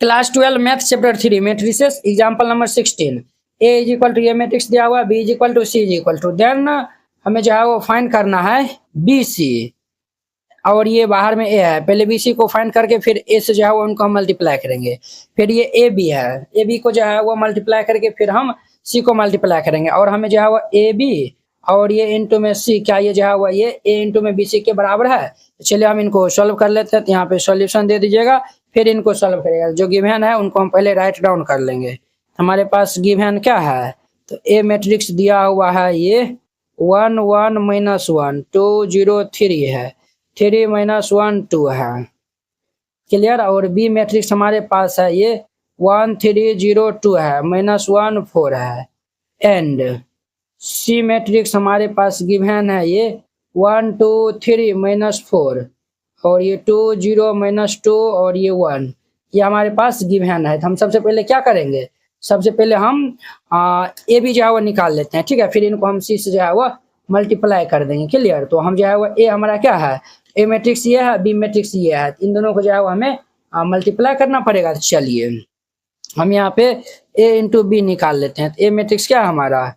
Class 12 math chapter 3 matrices example number 16 A is equal to A matrix दिया हुआ, B is equal to C is equal to, then हमें जो है वो find करना है बी सी, और ये बाहर में ए है। पहले बी सी को फाइंड करके फिर ए से जो है वो उनको हम मल्टीप्लाई करेंगे। फिर ये ए बी है, ए बी को जो है वो मल्टीप्लाई करके फिर हम सी को मल्टीप्लाई करेंगे, और हमें जो है वो ए बी और ये इंटू में सी, क्या ये जो है वो ये ए इंटू में बी सी के बराबर है। चलिए हम इनको सॉल्व कर लेते हैं। तो यहाँ पे सॉल्यूशन दे दीजिएगा, फिर इनको सॉल्व करेगा। जो गिवन है उनको हम पहले राइट डाउन कर लेंगे। हमारे पास गिवन क्या है, तो ए मैट्रिक्स दिया हुआ है ये 1 1 -1 2 0 3 है, 3 -1 2 है, क्लियर। और बी मैट्रिक्स हमारे पास है ये 1 3 0 2 है, -1 4 है। एंड सी मैट्रिक्स हमारे पास गिवन है ये 1 2 3 -4 और ये 2 0 -2 और ये 1, ये हमारे पास गिवन है। तो हम सबसे पहले क्या करेंगे, सबसे पहले हम ए बी जो है वो निकाल लेते हैं, ठीक है। फिर इनको हम सी से जो है वो मल्टीप्लाई कर देंगे, क्लियर। तो हम जो है वो ए हमारा क्या है, ए मैट्रिक्स ये है, बी मैट्रिक्स ये है, इन दोनों को जो है वो हमें मल्टीप्लाई करना पड़ेगा। तो चलिए हम यहाँ पे ए इंटू बी निकाल लेते हैं। तो ए मैट्रिक्स क्या है हमारा,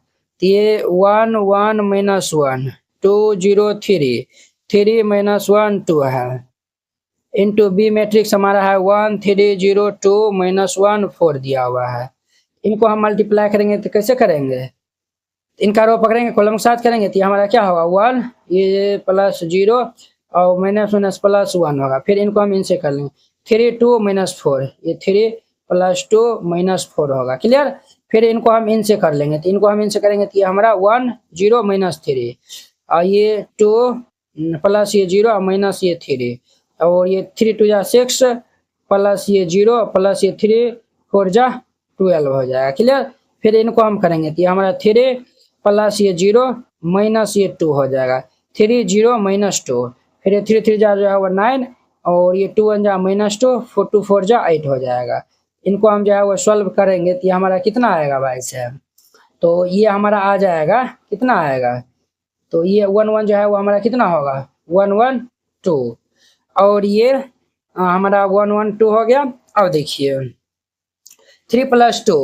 तो ये 1 1 -1 2 0 3 3 -1 2 है, इंटू बी मैट्रिक्स हमारा है 1 3 0 2 -1 4 दिया हुआ है। इनको हम मल्टीप्लाई करेंगे तो कैसे करेंगे, इनका रो पकड़ेंगे कॉलम के साथ करेंगे, तो हमारा क्या होगा 1 ये प्लस 0 और -1 प्लस 1 होगा। फिर इनको हम इनसे कर लेंगे 3 2 -4, ये 3 प्लस 2 -4 होगा, क्लियर। फिर इनको हम इनसे कर लेंगे, तो इनको हम इनसे करेंगे तो ये हमारा 1 0 -3 और ये 2 प्लस ये 0 और माइनस ये 3 और ये 3 2 जा 6 प्लस ये 0 प्लस ये 3 4 जा 12 हो जाएगा, क्लियर। फिर इनको हम करेंगे तो ये हमारा 3 प्लस ये 0 माइनस ये 2 हो जाएगा, 3 0 -2, फिर ये 3 3 जा जो है वो 9 और ये 2 1 जा -2 4 2 4 जा 8 हो जाएगा। इनको हम जो है वो सॉल्व करेंगे तो ये हमारा कितना आएगा भाई साहब, तो ये हमारा आ जाएगा कितना आएगा, तो ये 1 1 जो है वो हमारा कितना होगा 1 1 2 और ये हमारा 1 1 2 हो गया। अब देखिए 3 + 2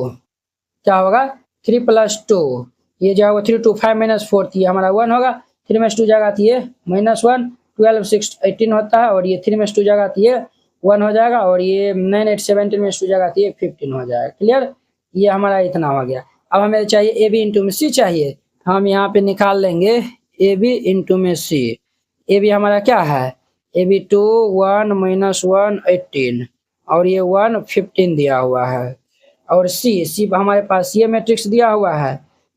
क्या होगा, 3 + 2 ये जो है वो 3 2 5 -4 थी, हमारा 1 होगा। 3 में 2 जगह थी ये -1 12 6 18 होता है, और ये 3 में 2 जगह थी ये 1 हो जाएगा, और ये 9 8 17 में 2 जगह थी 15 हो जाएगा, क्लियर। ये हमारा इतना हो गया। अब हमें चाहिए ए बी इंटू में सी चाहिए, हम यहाँ पे निकाल लेंगे ए बी इंटू में सी। ए बी हमारा क्या है, ए बी 2 1 -1 18 और ये 1 15 दिया हुआ है, और सी सी हमारे पास ये मैट्रिक्स दिया हुआ है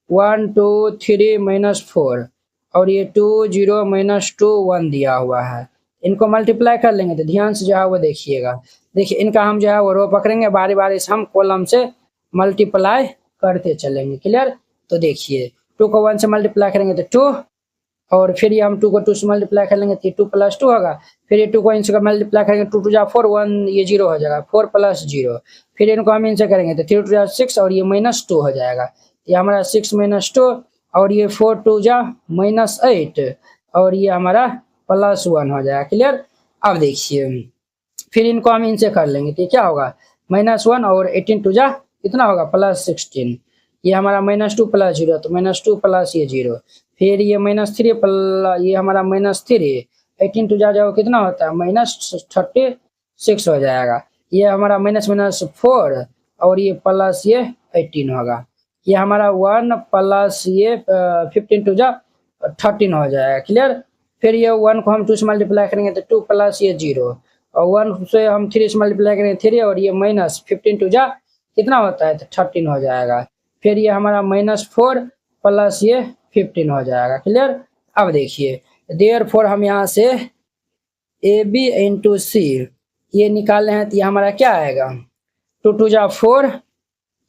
1 2 3 -4 और ये 2 0 -2 1 दिया हुआ है। इनको मल्टीप्लाई कर लेंगे, तो ध्यान से जो है वो देखिएगा। देखिए इनका हम जो है वो रो पकड़ेंगे, बारी बारी से हम कॉलम से मल्टीप्लाई करते चलेंगे, क्लियर। तो देखिए 2 को 1 से मल्टीप्लाई करेंगे तो 2, और फिर ये हम 2 को 2 से मल्टीप्लाई कर लेंगे तो 2 + 2 होगा। फिर ये 2 को इनसे मल्टीप्लाई करेंगे 2 2 जा 4 1 ये 0 हो जाएगा 4 + 0, फिर इनको हम इनसे करेंगे तो 3 2 जा 6 और ये -2 हो जाएगा, ये हमारा 6 -2 और ये 4 2 जा -8 और ये हमारा +1 हो जाएगा, क्लियर। अब देखिए फिर इनको हम इनसे कर लेंगे तो क्या होगा -1 और 18 2 जा कितना होगा +16, ये हमारा -2 + 0 तो -2 प्लस ये 0, फिर ये -3 प्लस ये हमारा -3 18 2 जा जाओ कितना होता है -36 हो जाएगा, ये हमारा -4 और ये प्लस ये 18 होगा, ये हमारा 1 प्लस ये 15 2 जा 13 हो जाएगा, क्लियर। फिर ये 1 को हम 2 से मल्टीप्लाई करेंगे तो 2 प्लस ये 0 और 1 से हम 3 से मल्टीप्लाई करेंगे 3 और ये -15 2 जा कितना होता है तो 13 हो जाएगा, फिर ये हमारा -4 प्लस ये 15 हो जाएगा, क्लियर। अब देखिए देयरफॉर हम यहाँ से ए बी इंटू सी ये निकाल रहे हैं तो ये हमारा क्या आएगा 2 2 जा 4,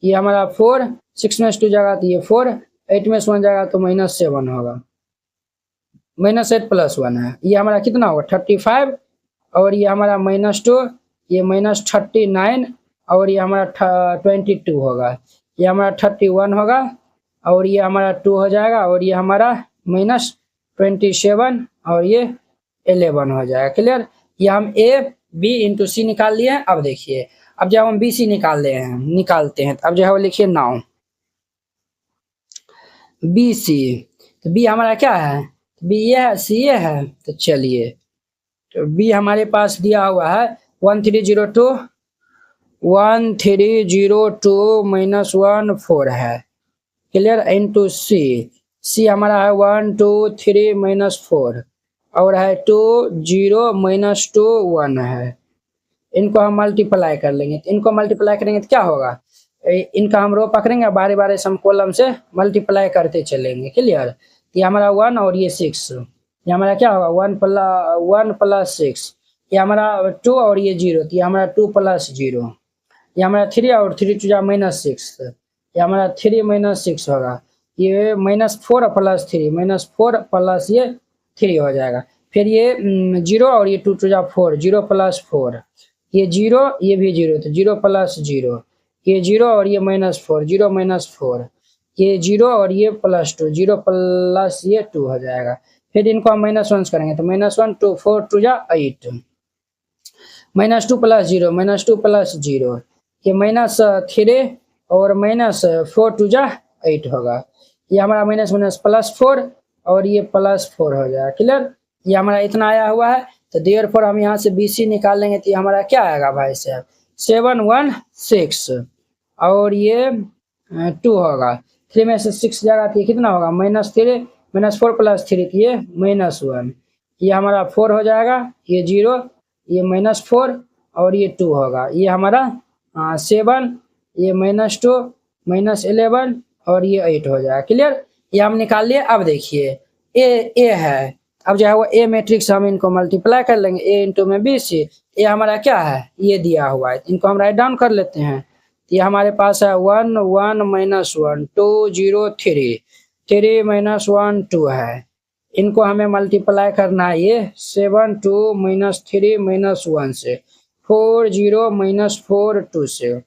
ये हमारा 4 6 में 2 जगह तो ये 4 8 में 1 जगह तो -7 होगा, -8 + 1 है, ये हमारा कितना होगा 35 और ये हमारा -2 ये -39 और ये हमारा 22 होगा, ये हमारा 31 होगा और ये हमारा 2 हो जाएगा और ये हमारा -27 और ये 11 हो जाएगा, क्लियर। ये हम ए बी इंटू सी निकाल लिए। अब देखिए अब जो हम BC निकालते हैं, अब जो है वो लिखिए नाउ BC। तो B हमारा क्या है, B ये है, C ये है। तो चलिए, तो B हमारे पास दिया हुआ है 1302 माइनस 1 4 है, क्लियर, इंटू C हमारा है 1 2 3 माइनस 4 और है 2 0 माइनस 2 1 है। इनको हम मल्टीप्लाई कर लेंगे, तो इनको मल्टीप्लाई करेंगे तो क्या होगा, इनका हम रो पकड़ेंगे, बारे बारे से हम कॉलम से मल्टीप्लाई करते चलेंगे, क्लियर। ये हमारा 1 और ये 6, ये हमारा क्या होगा 1 प्लस 6, ये हमारा 2 और ये 0, तो ये हमारा 2 प्लस 0, ये हमारा 3 और 3 टू जा माइनस 6, ये हमारा 3 माइनस 6 होगा, ये माइनस 4 प्लस 3 माइनस 4 प्लस ये 3 हो जाएगा। फिर ये 0 और ये 2 टू जा 4, 0 प्लस 4, ये 0 ये भी 0, तो 0 प्लस 0, ये 0 और ये माइनस 4, 0 माइनस 4, ये 0 और ये प्लस 2, 0 प्लस ये 2 हो जाएगा। फिर इनको हम माइनस 1 करेंगे, तो माइनस 1 2 4 टू जा 8, माइनस 2 प्लस 0 माइनस 2 प्लस 0, ये माइनस 3 और माइनस 4 टू जा 8 होगा। ये हमारा माइनस माइनस प्लस 4 और ये प्लस 4 हो जाएगा, क्लियर। ये हमारा इतना आया हुआ है, तो देयरफॉर हम यहाँ से BC निकाल लेंगे, तो ये हमारा क्या आएगा भाई साहब 716 और ये 2 होगा, 3 में से 6 जाएगा तो ये कितना होगा -3 -4 प्लस 3, तो ये -1, ये हमारा 4 हो जाएगा, ये 0 ये -4 और ये 2 होगा, ये हमारा 7, ये -2 -11 और ये 8 हो जाएगा, क्लियर। ये हम निकाल लिए। अब देखिए ए है, अब जो है वो ए मैट्रिक्स हम इनको मल्टीप्लाई कर लेंगे, A इंटू में BC, ये हमारा क्या है ये दिया हुआ है, इनको हम राइट डाउन कर लेते हैं। ये हमारे पास है 1 1 -1 2 0 3 3 -1 2 है, इनको हमें मल्टीप्लाई करना है ये 7 2 -3 -1 से, 4 0 -4 2 से,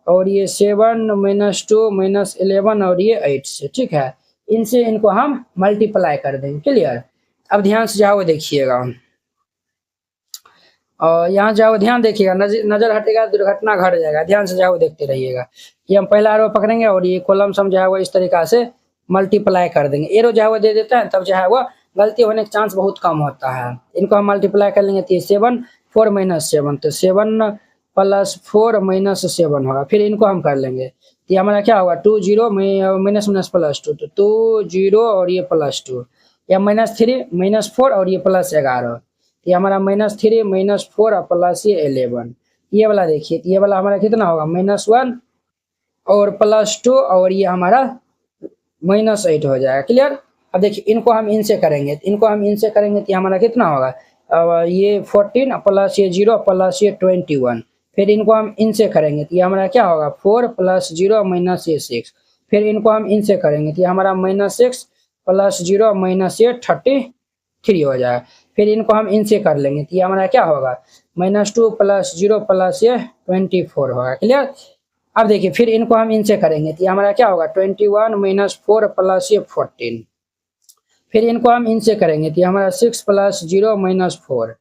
और ये 7 -2 -11 और ये 8 से, ठीक है। इनसे इनको हम मल्टीप्लाई कर देंगे, क्लियर। अब ध्यान से जाओ देखिएगा, और यहाँ जाओ ध्यान देखिएगा, नजर हटेगा दुर्घटना घट जाएगा, ध्यान से जाओ देखते रहिएगा। ये हम पहला रो पकड़ेंगे और ये कॉलम हम जो है वो इस तरीका से मल्टीप्लाई कर देंगे, एरो जो है वो दे देता है, तब जो है वो गलती होने का चांस बहुत कम होता है। इनको हम मल्टीप्लाई कर लेंगे, तो ये 7 4 -7, तो 7 प्लस 4 -7 होगा। फिर इनको हम कर लेंगे, तो ये हमारा क्या होगा 2 0 माइनस माइनस प्लस 2, तो 2 0 और ये प्लस 2, या -3 -4 और ये प्लस 11, ये हमारा -3 -4 और प्लस ये 11, ये वाला देखिए, तो ये वाला हमारा कितना होगा -1 और प्लस 2 और ये हमारा -8 हो जाएगा, क्लियर। अब देखिए इनको हम इनसे करेंगे, तो हमारा कितना होगा, ये 14 प्लस ये 0 प्लस ये 21, फिर इनको हम इनसे करेंगे, तो ये हमारा क्या होगा 4 प्लस 0 माइनस ये 6, फिर इनको हम इनसे करेंगे, तो ये हमारा -6 प्लस 0 माइनस ये 33 हो जाएगा। फिर इनको हम इनसे कर लेंगे, तो ये हमारा क्या होगा -2 प्लस 0 प्लस ये 24 होगा, क्लियर। अब देखिए फिर इनको हम इनसे करेंगे, तो ये हमारा क्या होगा 21 -4 प्लस ये 14, फिर इनको हम इनसे करेंगे, तो ये हमारा 6 प्लस 0 -4,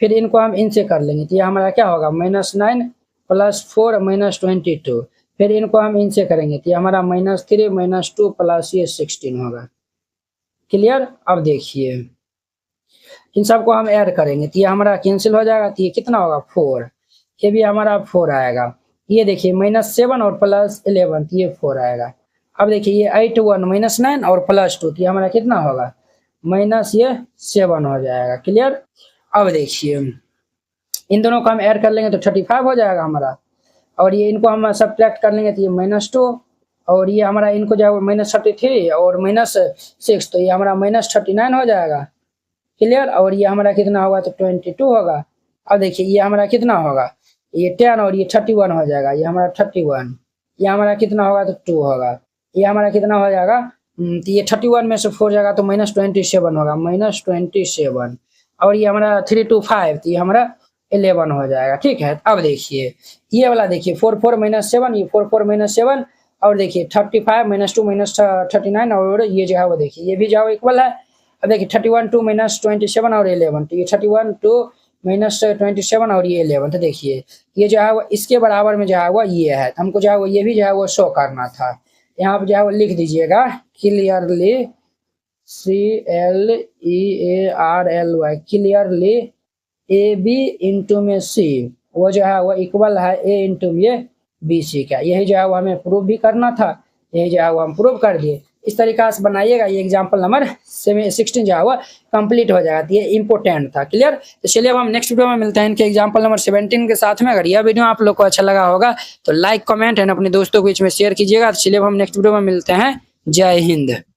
फिर इनको हम इनसे कर लेंगे, तो ये हमारा क्या होगा -9 प्लस 4 -22, फिर इनको हम इनसे करेंगे, तो ये हमारा -3 -2 प्लस ये 16 होगा, क्लियर। अब देखिए इन सबको हम ऐड करेंगे, तो ये हमारा कैंसिल हो जाएगा, तो ये कितना होगा 4, ये भी हमारा 4 आएगा। ये देखिए -7 और प्लस 11, तो ये 4 आएगा। अब देखिए ये 8 1 -9 और प्लस 2, तो ये हमारा कितना होगा -7 हो जाएगा, क्लियर। अब देखिए इन दोनों को हम ऐड कर लेंगे, तो 35 हो जाएगा हमारा, और ये इनको हम सब्ट्रैक्ट कर लेंगे, तो ये -2 और ये हमारा इनको जो है -33 और -6, तो ये हमारा -39 हो जाएगा, क्लियर। और ये हमारा कितना होगा तो 22 होगा। अब देखिए ये हमारा कितना होगा, ये 10 और ये 31 हो जाएगा, ये हमारा 31, ये हमारा कितना होगा तो 2 होगा, ये हमारा कितना हो जाएगा, तो ये 31 में से 4 जाएगा तो -27 होगा, -27, और ये हमारा 3 2 5, तो ये हमारा 11 हो जाएगा, ठीक है। अब देखिए ये वाला देखिए 4 4 -7, ये 4 4 -7, और देखिए 35 -2 -39, और ये जो है वो देखिए ये भी जो है इक्वल है। अब देखिए 31 2 -27 और 11, तो ये 31 2 -27 और ये 11। तो देखिए ये जो है वो इसके बराबर में जो है वो ये है, तो हमको जो है वो ये भी जो है वो शो करना था। यहाँ पे जो है वो लिख दीजिएगा clearly, CLEARLY, clearly A B into में सी, वो जो है वो इक्वल है ए इंटू में बी सी का। यही जो है वो हमें प्रूव भी करना था, यही जो है वो हम प्रूव कर दिए। इस तरीका से बनाइएगा, ये एग्जाम्पल नंबर 16 जो है वो कंप्लीट हो जाएगा। तो ये इंपॉर्टेंट था, क्लियर। तो चलिए अब हम नेक्स्ट वीडियो में मिलते हैं इनके एग्जाम्पल नंबर 17 के साथ में। अगर यह वीडियो आप लोग को अच्छा लगा होगा तो लाइक कमेंट एंड अपने दोस्तों के बीच में शेयर कीजिएगा। तो चलिए अब हम नेक्स्ट वीडियो में मिलते हैं। जय हिंद।